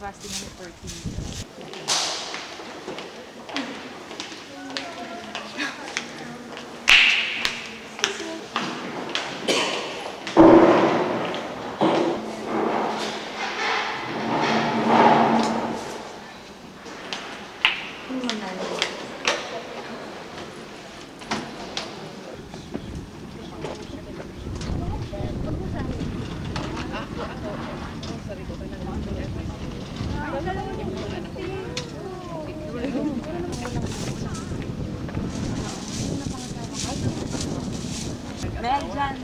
fasting kami 14. Mel, dyan.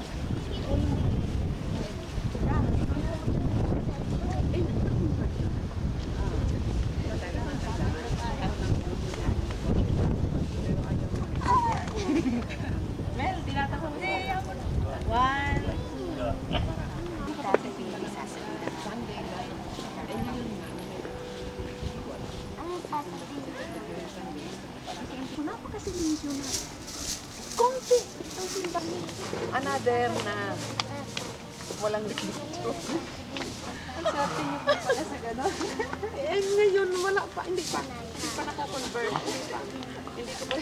Mel, tinatakot mo. 1, 2. Napakasilisyo na. Konti. Another na walang dito. Ang swerte niyo pa pala sa gano'n. Eh, ngayon wala pa. Hindi pa naka-convert. Hindi ko pa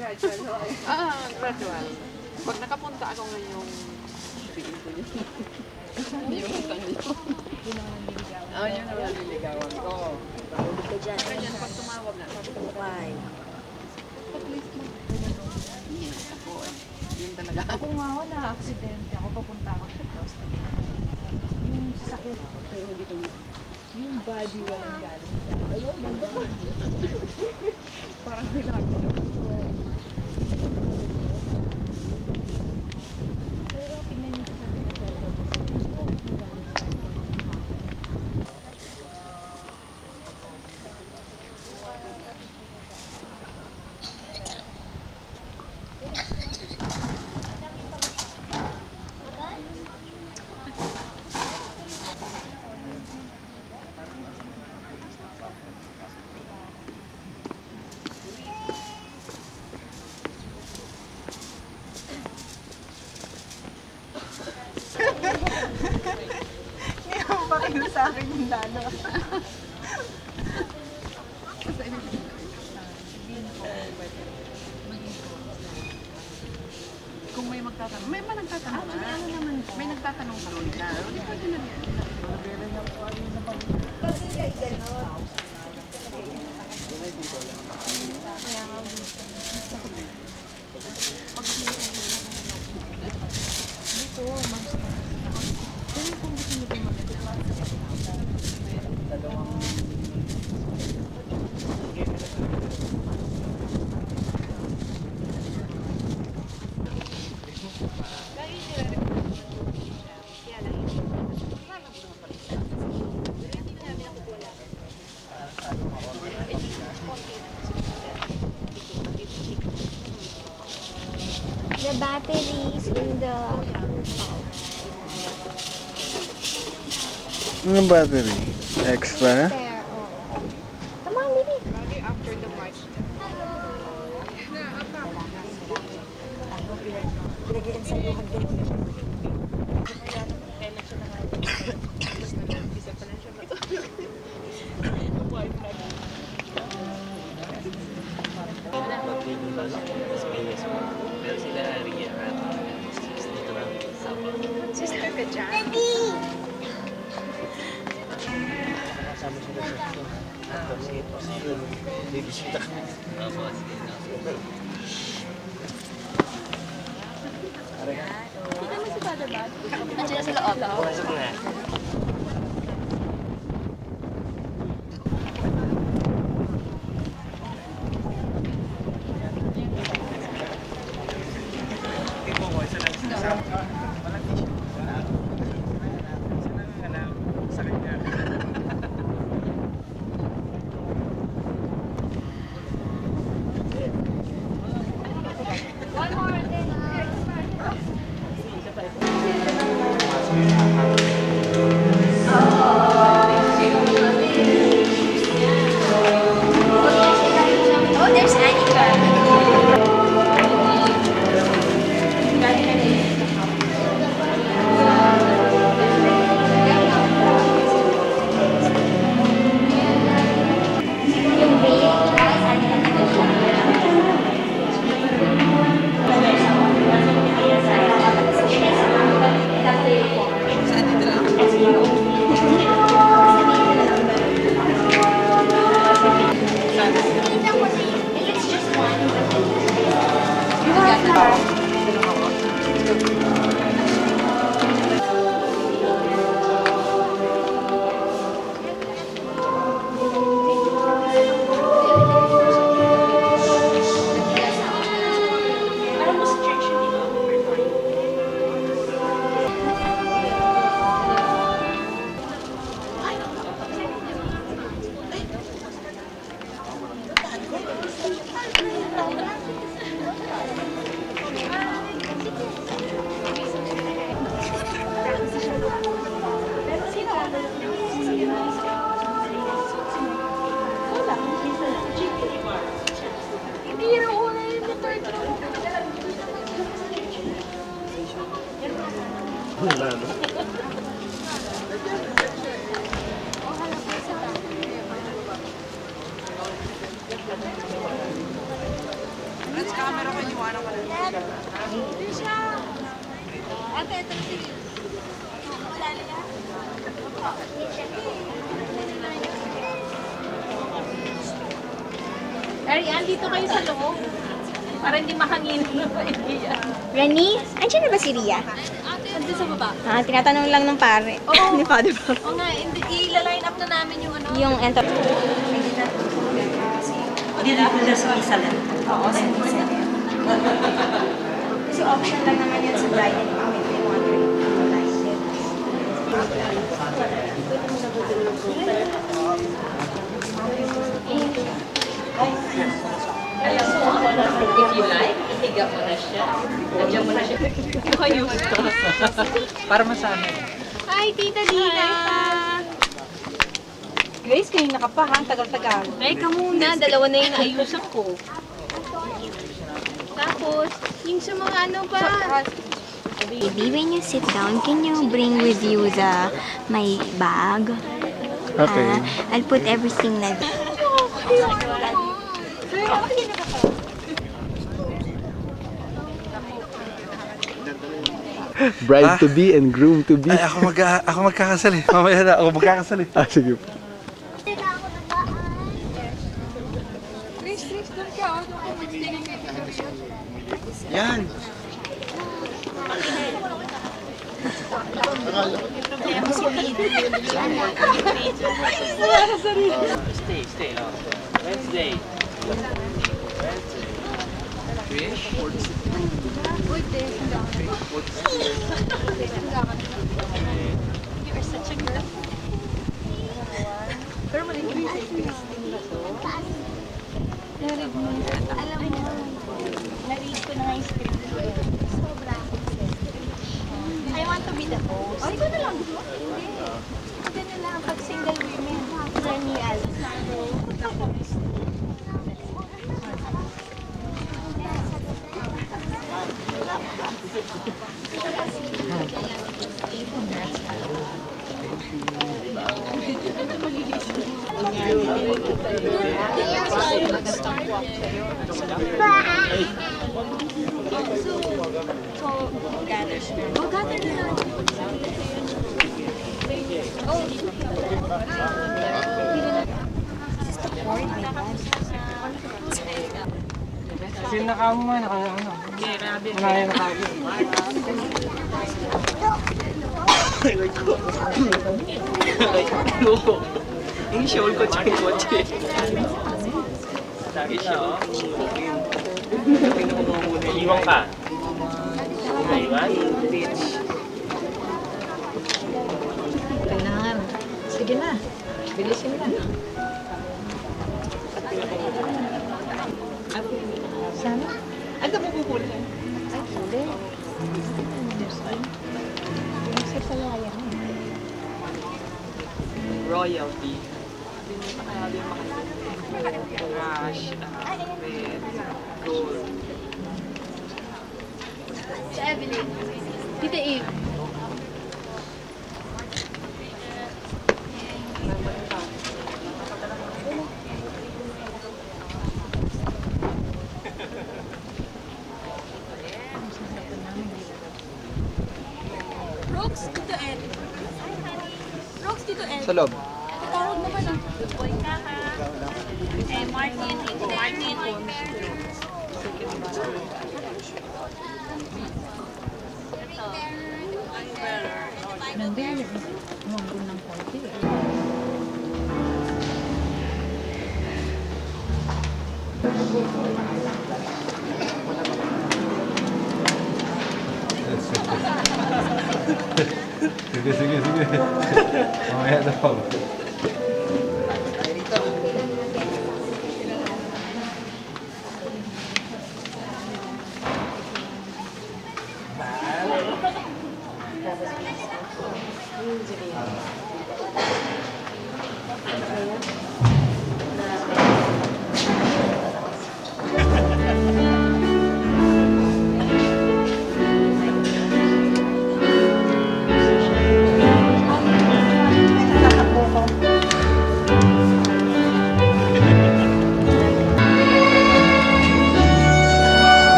gradual. Gradual. Pag nakapunta ako ngayong tingin ko yun. Yung utang niyo. Yun ang nililigawan. Yun ang nililigawan ko. Ganyan, pag tumawag na, sabi ko, why? At least mo. Ako yun talaga. Ako nga ako na-aksidente. Ako papunta ako sa Costa. Yung sakit. Pero hindi ko yung body walang galing. Ayun, parang nilagay. Pero tingnan niyo sa hindi mo pa kayo sa akin yung lalo. Kung may magtatanong, may ba nagtatanong na? May nagtatanong sa Lolita. Hindi pwede na yan. Kasi kay gano'n. Dito, mas kung gusto nyo din the batteries in the Ano battery? Extra? there. Come on, baby. after the march. Lagyan sa luhag din. Sister ka dyan? Kita mo si Father Bad? Nandiyan sa loob. One more. Ate, ito si Ariane, dito kayo sa loob. Para hindi mahangin. Rani? Andiyan na ba si Ria? Nandito sa baba. Ah, tinatanong lang ng pare. Oo. Ni Father Bob. Oo nga, i-line up na namin yung ano. Yung enter. Dito po sa isa lang. Oo, sa isa. Kasi option lang naman yan sa bride and groom if they want to If you like, ihiga mo na siya. Nandiyan mo na siya. Ayos ka. Para masanay. Hi, Tita Dina! Grace, kanina ka pa ha? Tagal-tagal. Ay, ka muna. Dalawa na yung naayusan ko. Tapos, yung sa mga ano pa. Baby, when you sit down, can you bring with you my bag? Okay. I'll put everything na. Bride to be and groom to be. Ay, ako magkakasal eh. Mamaya na ako magkakasal eh. Ah, sige. Yan. Stay. Wednesday. You're such a girl. Pero maling Alam mo, na-read ko na nga yung script. Sobra. I want to be the host. Oh, ikaw na lang. Hindi. Ganun lang pag single women. Rani Al. Kasi nakamo mo, ano. Manaya na kami. Yung show ko tsaka yung kotse. Lagi siya, oh. Iwan ka. Iwan? Kailangan. Sige na. Bilisin na. Sana? Ano mo pupunin? Ay, huli. Sa salaya. Royalty. Cash, red, gold. Si Evelyn. Tita Eve. Brooks, dito Ed. Brooks, dito Ed. Sa loob. Tawag naman ang boy ka ha. Eh, Martin. Sige. Mamaya na pa.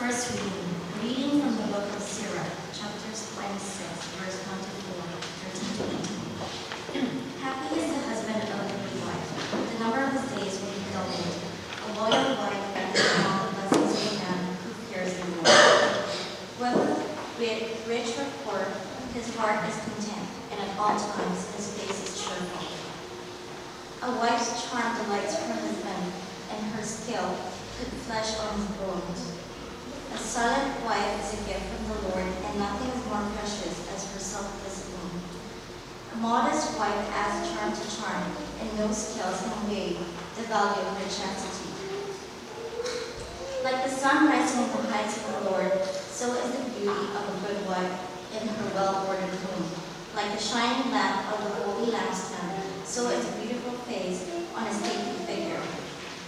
First reading. Reading from the book of Sirach, chapters 26, verse 1 to 4, 13 to 18. Happy is the husband of a good wife. The number of his days will be doubled. A loyal wife gets all the blessings of a man who fears the Lord. Whether rich or poor, his heart is content, and at all times his face is cheerful. A wife's charm delights her husband, and her skill put flesh on his bones. A silent wife is a gift from the Lord, and nothing is more precious as her self-discipline. A modest wife adds charm to charm, and no scales can weigh the value of her chastity. Like the sun rising in the heights of the Lord, so is the beauty of a good wife in her well-ordered home. Like the shining lamp of the holy lampstand, so is a beautiful face on a stately figure.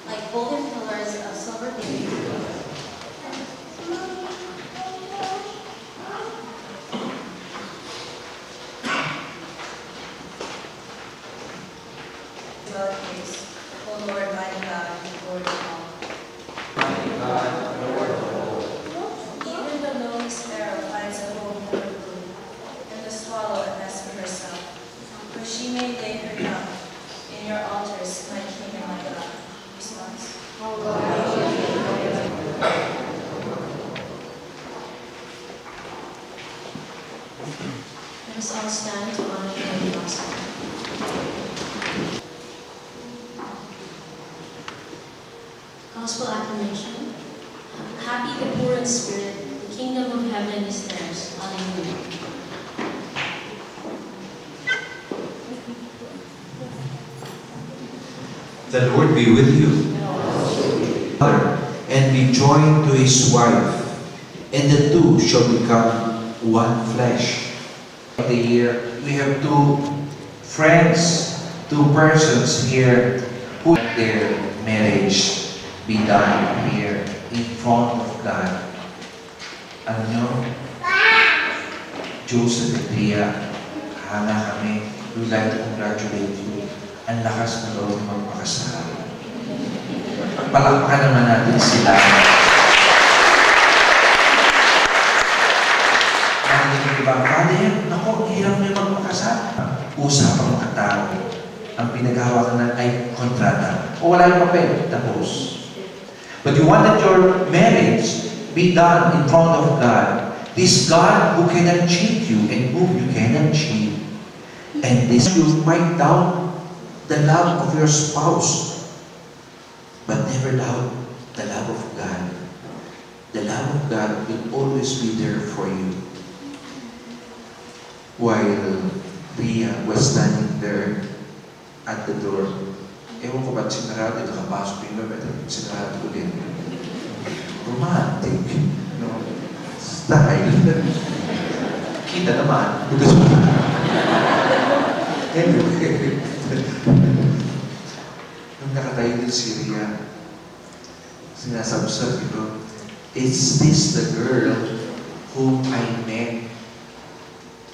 Like golden pillars of silver beams, O Lord, mighty God, Lord of all. Even the lowly sparrow finds a home for her brood, and the swallow a nest for herself, where she may lay her young. In your altars, my King and my God. Response. Let us all stand to honor the Holy Gospel. Gospel acclamation. Happy the poor in spirit, the kingdom of heaven is theirs. Alleluia. The Lord be with you. And be joined to his wife, and the two shall become one flesh. The year we have two friends, two persons here who their marriage be done here in front of God. Alam nyo, Joseph and Reia, hanga kami. We'd like to congratulate you. Ang lakas na loob magpakasal. Pagpalakpakan naman natin sila. Narinig yung ibang, Father, naku, hirap na yung magpakasal. Usapang mga tao. Ang pinaghahawakan na ay kontrata. O wala yung papel, tapos. But you wanted your marriage be done in front of God. This God who cannot cheat you and whom you cannot cheat. And this you might doubt the love of your spouse, but never doubt the love of God. The love of God will always be there for you. While Reia was standing there at the door, ewan ko ba't sinarado, nakapasok yung gabi, sinarado ko din. Romantic, no? Style. Kita naman. Anyway, nung nakatayo din si Reia, sinasabsab ito, is this the girl whom I met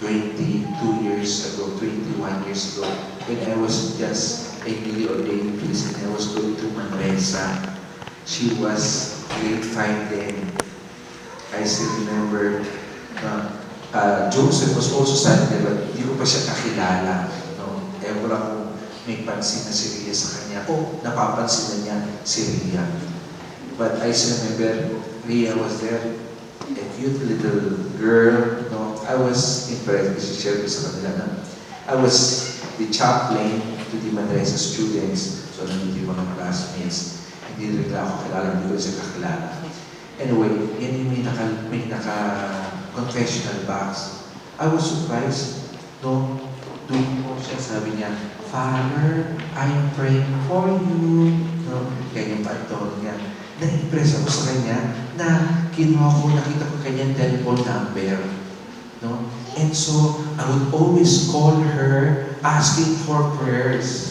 22 years ago, 21 years ago, when I was just a newly ordained priest and I was going to Manresa. She was grade 5 then. I still remember Joseph was also standing there, but hindi ko pa siya kakilala. No? Ewan lang kung may pansin na si Reia sa kanya. O napapansin na niya si Reia. But I still remember Reia was there, a cute little girl. No? I was impressed kasi share ko sa kanila na I was the chaplain to the Manresa students. So nandito yung mga classmates. Hindi rin nila ako kilala, hindi ko siya kakilala. Anyway, yan yung may naka-confessional box. I was surprised, no? Doon po siya, sabi niya, Father, I'm praying for you. No? Kaya yung pantone niya. Na-impress ako sa kanya na kinuha ko, nakita ko kanyang telephone number. No? And so, I would always call her asking for prayers.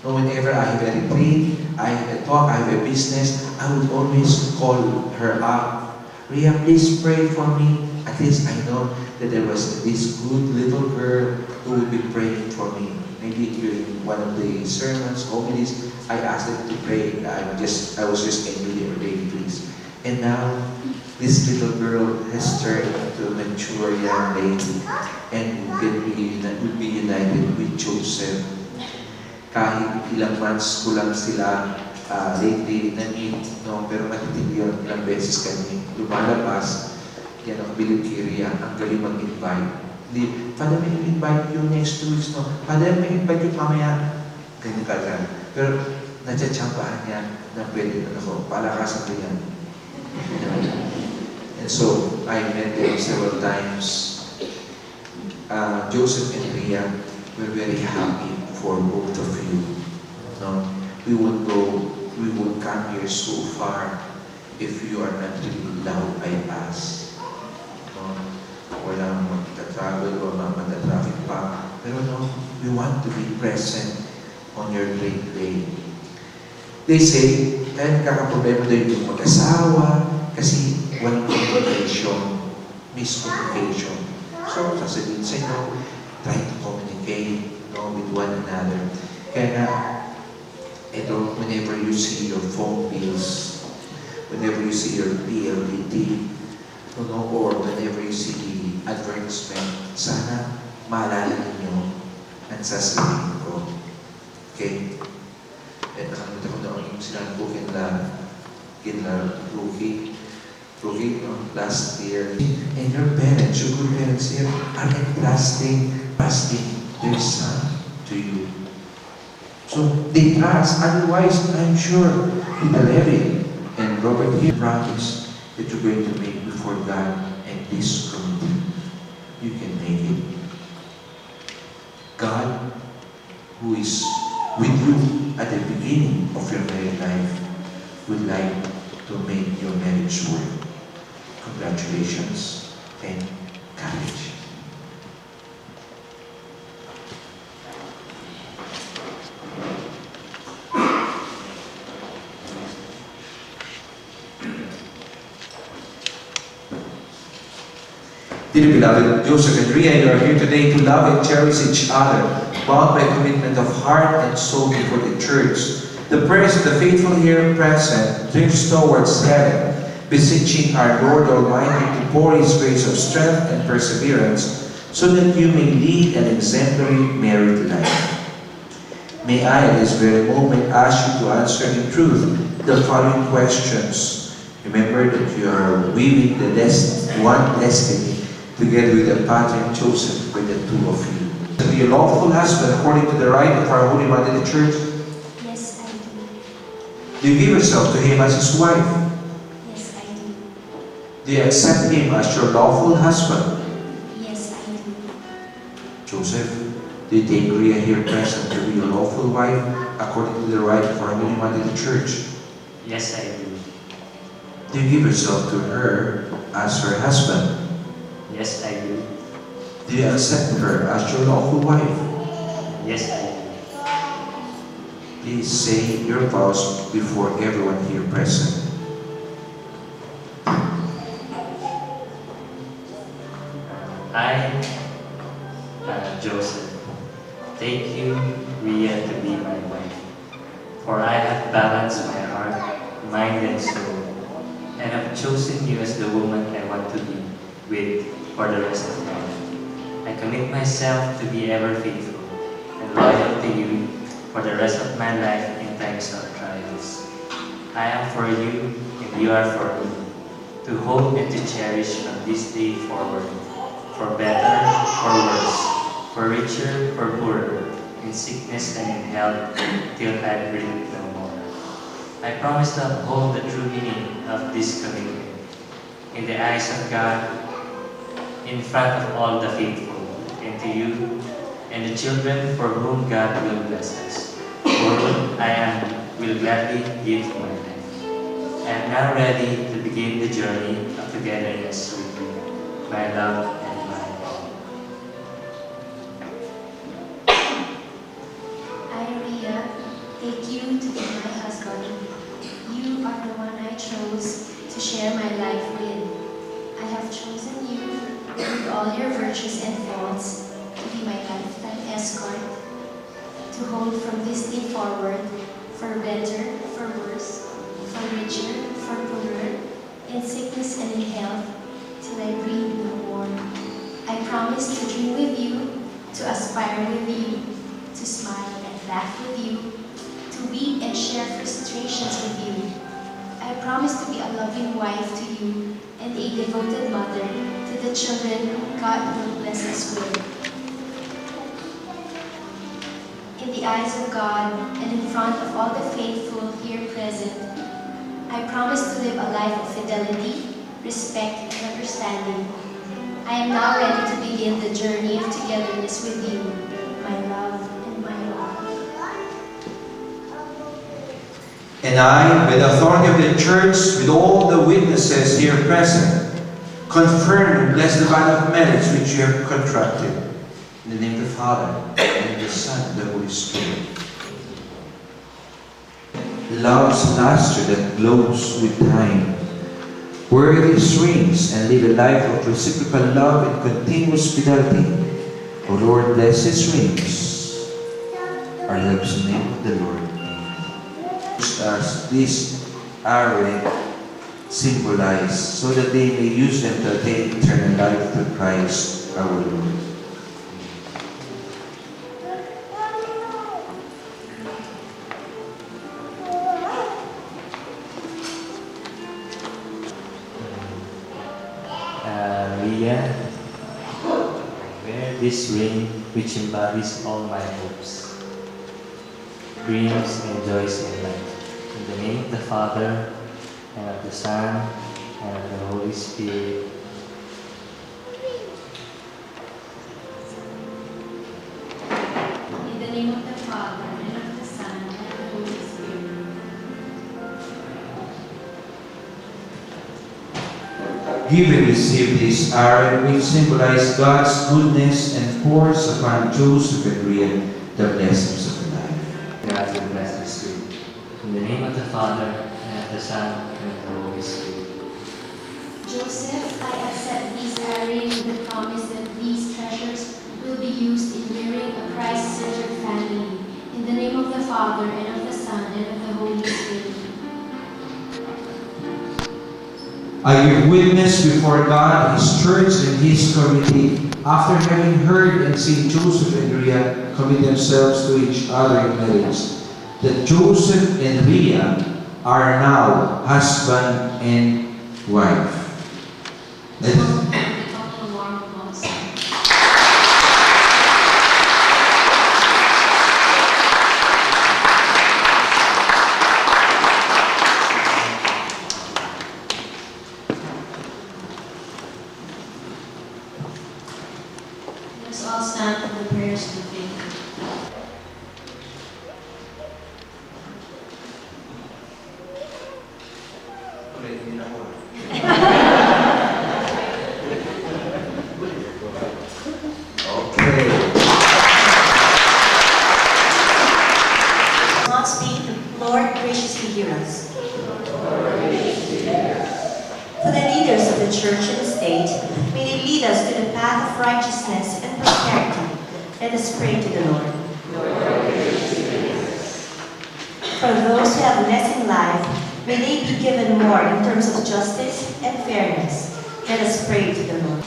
No, whenever I have a retreat, I have a talk, I have a business, I would always call her up. Reia, please pray for me. At least I know that there was this good little girl who would be praying for me. Maybe during one of the sermons, homilies, I asked them to pray. I was just a newly ordained priest. And now, this little girl has turned into a mature young lady and will be united with Joseph. Kahit ilang months ko lang sila lately na-meet, no? Pero matitindi yun, ilang beses kami lumalabas. Yan ang bilib kay Reia, ang galing mag-invite. Hindi, Father, may invite you next 2 weeks, no? Father, may invite you mamaya. Ganyan ka lang. Pero natsatsambahan niya na pwede na ako. Palakasan ko yan. And so, I met them several times. Joseph and Reia were very happy for both of you. No? We would come here so far if you are not really loved by us. No? Walang magta-travel o magta-traffic pa. Pero no, we want to be present on your great day. They say, kaya nagkakaproblema daw yung mag-asawa kasi walang communication, miscommunication. So, sasabihin sa inyo, try to communicate, no, with one another. Kaya nga, ito, whenever you see your phone bills, whenever you see your PLDT, no, or whenever you see the advertisement, sana maalala ninyo ang sasabihin ko. Okay? At nakalimutan ko na yung sinabi ko kinla Rookie, last year. And your parents, your good parents here, are entrusting their son to you. So they trust. Otherwise, I'm sure Tita Levy and Robert here promise that you're going to make before God and this community. You can make it. God, who is with you at the beginning of your married life, would like to make your marriage work. Congratulations and courage. Dear beloved, Joseph and Reia, you are here today to love and cherish each other, bound by a commitment of heart and soul before the Church. The prayers of the faithful here present drifts towards heaven, beseeching our Lord Almighty to pour His grace of strength and perseverance, so that you may lead an exemplary married life. May I at this very moment ask you to answer in truth the following questions. Remember that you are weaving the one destiny together with the pattern chosen by the two of you. To be a lawful husband according to the rite of our Holy Mother the Church. Yes, I do. Do you give yourself to him as his wife? Yes, I do. Do you accept him as your lawful husband? Yes, I do. Joseph, do you take Reia here present to be your lawful wife according to the rite of our Holy Mother the Church? Yes, I do. Do you give yourself to her as her husband? Yes, I do. Do you accept her as your lawful wife? Yes, I do. Please say your vows before everyone here present. I, Joseph, take you, Reia, to be my wife, for I have balanced my heart, mind, and soul, and have chosen you as the woman I want to be with for the rest of my life. I commit myself to be ever faithful and loyal to you for the rest of my life in times of trials. I am for you and you are for me, to hope and to cherish from this day forward, for better, for worse, for richer, for poorer, in sickness and in health, till I breathe no more. I promise to uphold the true meaning of this commitment in the eyes of God, in front of all the faithful, and to you and the children for whom God will bless us, for whom will gladly give my life. I am now ready to begin the journey of togetherness with you, my love and my all. I, Reia, take you to be my husband. You are the one I chose to share my life with. I have chosen you with all your virtues and faults to be my lifetime escort, to hold from this day forward, for better, for worse, for richer, for poorer, in sickness and in promise to dream with you, to aspire with you, to smile and laugh with you, to weep and share frustrations with you. I promise to be a loving wife to you and a devoted mother to the children God will bless us with. In the eyes of God and in front of all the faithful here present, I promise to live a life of fidelity, respect, and understanding. I am now ready to begin the journey of togetherness with you, my love and my love. And I, by the authority of the Church, with all the witnesses here present, confirm and bless the bond of marriage which you have contracted. In the name of the Father, and the Son, and the Holy Spirit. Love's luster that glows with time. Wear these rings and live a life of reciprocal love and continuous fidelity. O Lord, bless these rings. Our lives in the name of the Lord. As these are symbolized, so that they may use them to attain eternal life through Christ our Lord. Reia, wear this ring which embodies all my hopes, dreams, and joys in life. In the name of the Father, and of the Son, and of the Holy Spirit. In the name of the Father, and of the Son, and of the Holy Spirit. Give and receive this iron which symbolize God's goodness and pours upon Joseph and Reia the blessings of life. God will bless this ring. In the name of the Father, and of the Son, and of the Holy Spirit. Joseph, I accept these earrings with the promise that these treasures will be used in rearing a Christ-centered family. In the name of the Father, and of the Son, and of the Holy Spirit. I give witness before God, His Church, and His committee, after having heard and seen Joseph and Reia commit themselves to each other in marriage, that Joseph and Reia are now husband and wife. Let us all stand for the prayers of faith. Lord, graciously hear us. For the leaders of the church and the state, may they lead us to the path of righteousness and prosperity. Let us pray to the Lord. For those who have less in life, may they be given more in terms of justice and fairness. Let us pray to the Lord.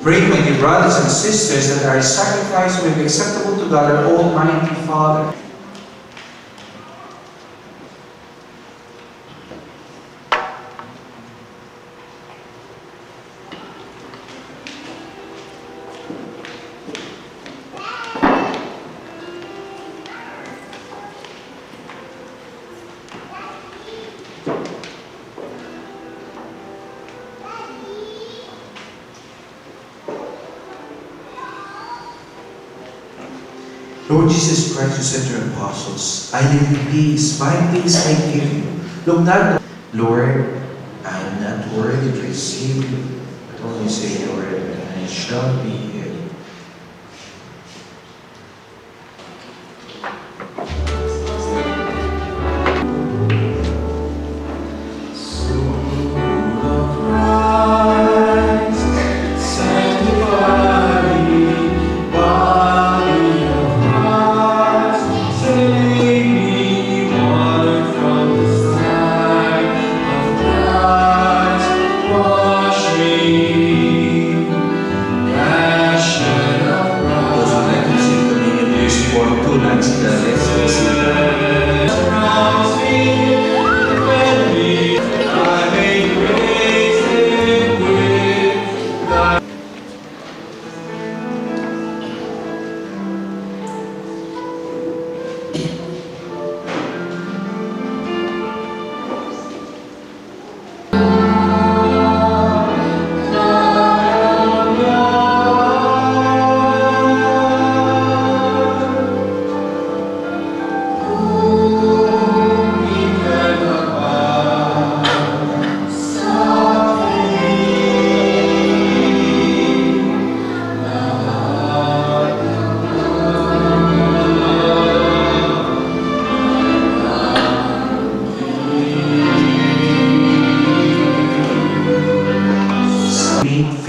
Pray, my dear brothers and sisters, that our sacrifice will be acceptable to God, our Almighty Father. Lord Jesus Christ, you said to your apostles, I leave you peace, my peace I give you. Look not, Lord, I am not worthy to receive you, but only say the word, and I shall be healed.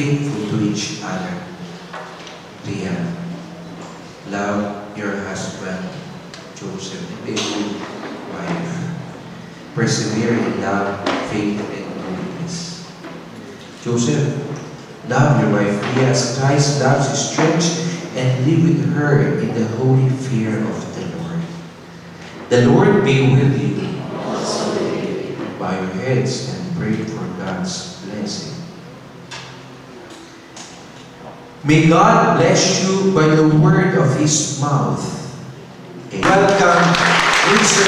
Faithful to each other. Reia, love your husband, Joseph, and be a good wife. Persevere in love, faith, and holiness. Joseph, love your wife Reia as Christ loves his church, and live with her in the holy fear of the Lord. The Lord be with you. Bow your heads and pray for God's blessing. May God bless you by the word of His mouth. Welcome, Mr.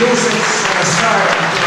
Joseph Salazar.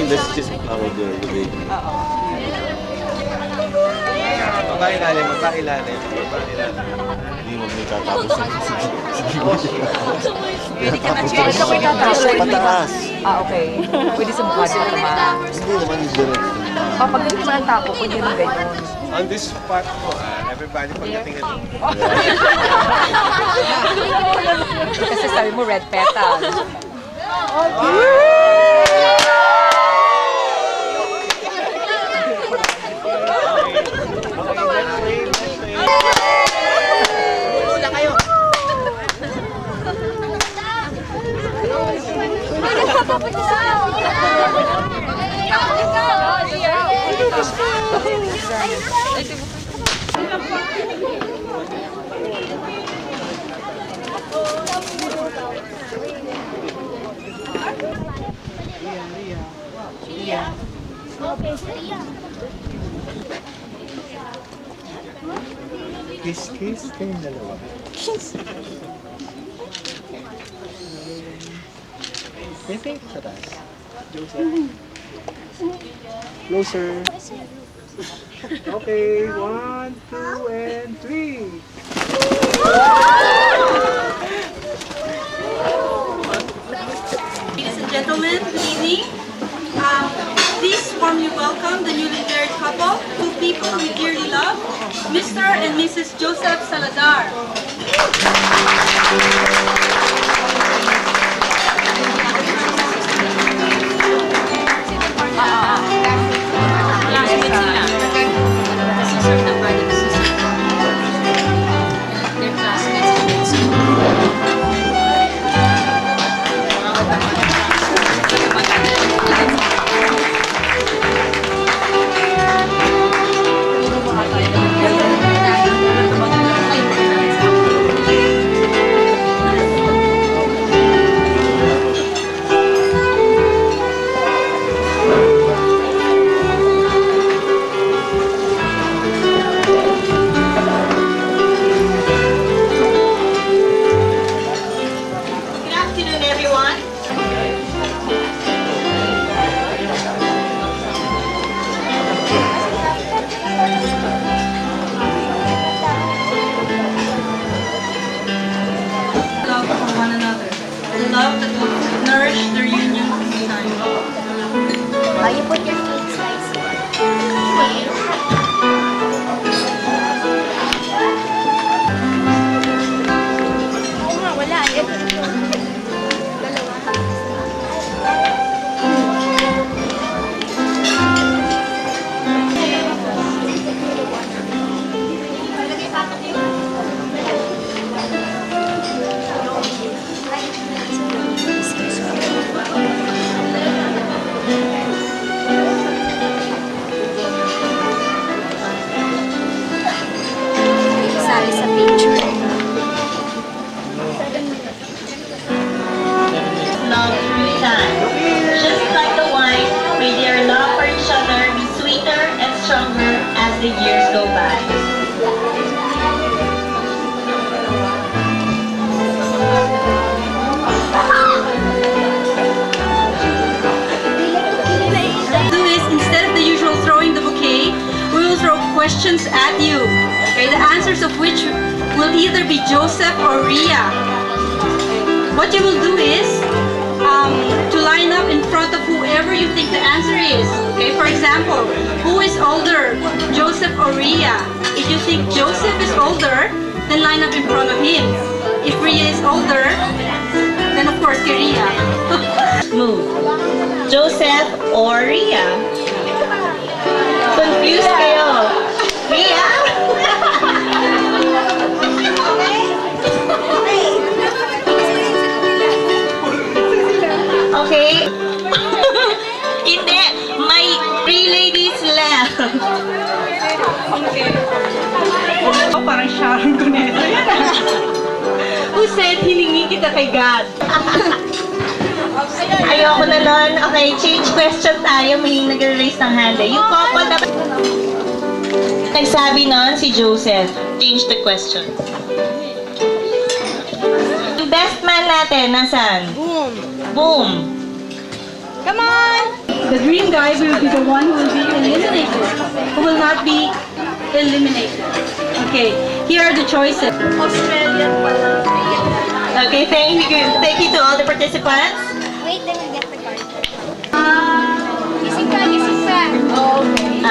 That's just our girl today. Pagkailalim. Hindi mo may tatapos yung Pwede ka na pataas. okay. Pwede sa mukha nila naman. Hindi naman yung direct. Pag ganito naman ang tapo, pwede naman ganyan. On this part po, everybody pagdating na Kasi Sabi mo, red petal. Kiss, kiss, kayong dalawa. Pwede sa taas. Joseph. Closer. Okay, 1, 2, and 3. Ladies and gentlemen, good evening. Please warmly welcome the newly married couple, two people we dearly love, Mr. and Mrs. Joseph Salazar. Love that will nourish their union through time. You put your feet spicy. Oo nga, wala. Ito. Dalawa. Sali sa picture. Love through time. Just like the wine, may their love for each other be sweeter and stronger as the years go by. Do is, instead of the usual throwing the bouquet, we will throw questions at you. Okay, the answers of which will either be Joseph or Reia. What you will do is to line up in front of whoever you think the answer is. Okay, for example, who is older, Joseph or Reia? If you think Joseph is older, then line up in front of him. If Reia is older, then of course Reia. Move. Joseph or Reia? Confused kayo. Reia? Okay. Hindi. May 3 ladies left. Okay. Oh, parang Sharon Cuneta. Who said hiningi kita kay God? Ayoko na nun. Okay, change question tayo. May nag-raise ng hand eh. Yung couple na... Nagsabi nun si Joseph. Change the question. Yung best man natin, nasaan? Boom. Boom. Come on! The green guy will be the one who will be eliminated. Who will not be eliminated. Okay, here are the choices. Australian pala. Okay, thank you. Thank you to all the participants. Wait, then we get the card. Gising ka, gising ka. Oh, okay.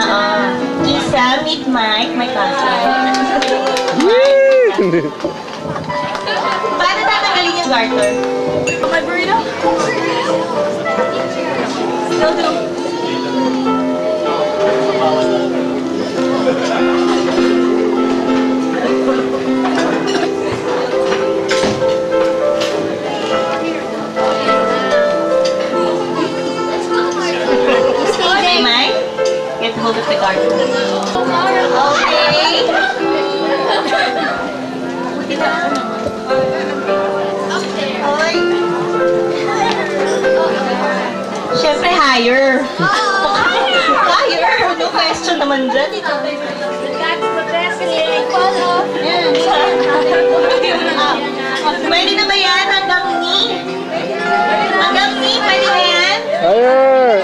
Isa, meet Mike, my cousin. Paano tatanggalin yung garter? Okay, burrito? Still do. Okay, Mike? Get hold of the garter. Okay. Okay. Siyempre, higher. Higher. No question naman dyan. Pwede na ba yan? Hanggang ni? Hanggang ni? Pwede na yan? Higher!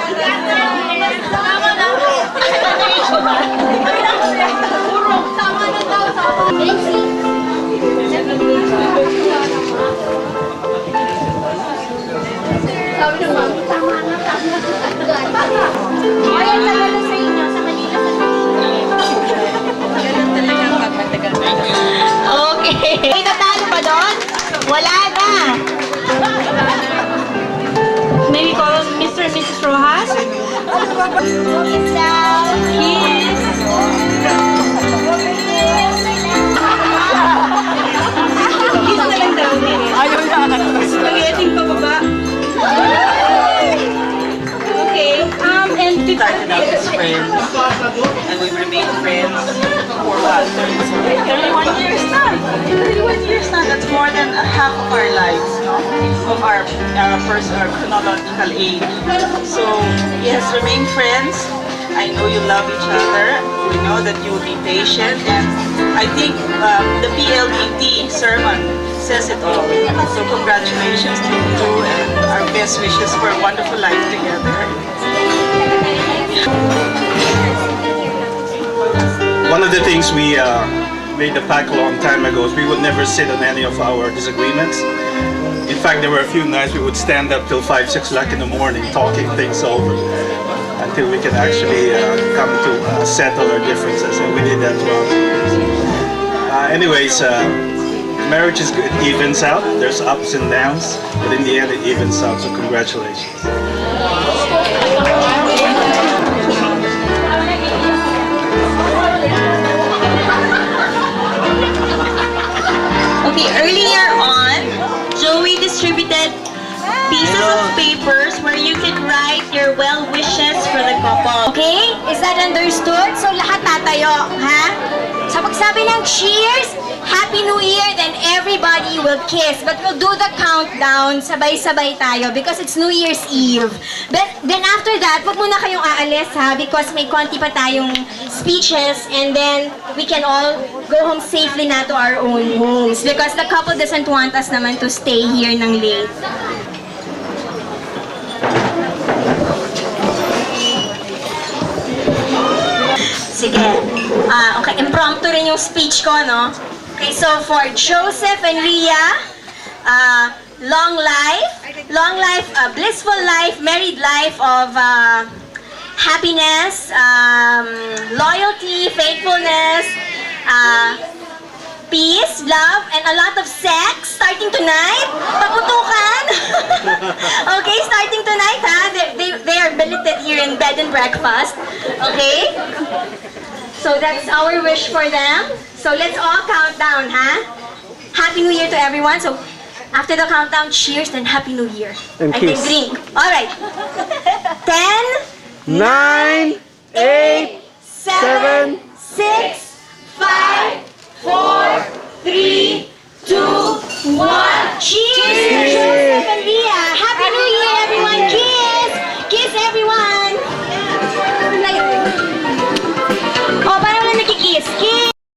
Sabi ng mami, tama na, tama na. Ayan, talaga sa inyo, sa Manila, Okay. May natalo pa doon? Wala na. May we call Mr. and Mrs. Rojas? Kiss down. Kiss. Kiss na lang daw. Ayaw na. Spaghetti pababa. Okay. And We started out as friends, and we remained friends for 31 years now. 31 years now. That's more than a half of our lives, no? Of our first chronological age. So yes, remain friends. I know you love each other. We know that you will be patient, and I think the PLDT sermon says it all. So congratulations to you two, and our best wishes for a wonderful life together. One of the things we made a pact a long time ago is we would never sit on any of our disagreements. In fact, there were a few nights we would stand up till 5, 6 o'clock in the morning talking things over until we can actually come to settle our differences, and we did that throughout the years. Anyways, marriage is good. It evens out. There's ups and downs, but in the end it evens out, so congratulations. Okay, earlier on, Joey distributed pieces of papers where you can write your well wishes for the couple. Okay? Is that understood? So lahat tatayo, ha? Sa pagsabi ng cheers, Happy New Year, then everybody will kiss. But we'll do the countdown, sabay-sabay tayo because it's New Year's Eve. But then after that, wag muna kayong aalis, ha? Because may konti pa tayong speeches and then we can all go home safely na to our own homes because the couple doesn't want us naman to stay here ng late. Sige. Okay, impromptu rin yung speech ko, no? Okay, so for Joseph and Reia, long life, blissful life, married life of happiness, loyalty, faithfulness, peace, love, and a lot of sex starting tonight. Paputukan! Okay, starting tonight, ha? They are billeted here in bed and breakfast. Okay? So that's our wish for them. So let's all count down, ha? Happy New Year to everyone. So after the countdown, cheers, then Happy New Year. And I kiss. can drink. All right. 10, 9, 8, 7,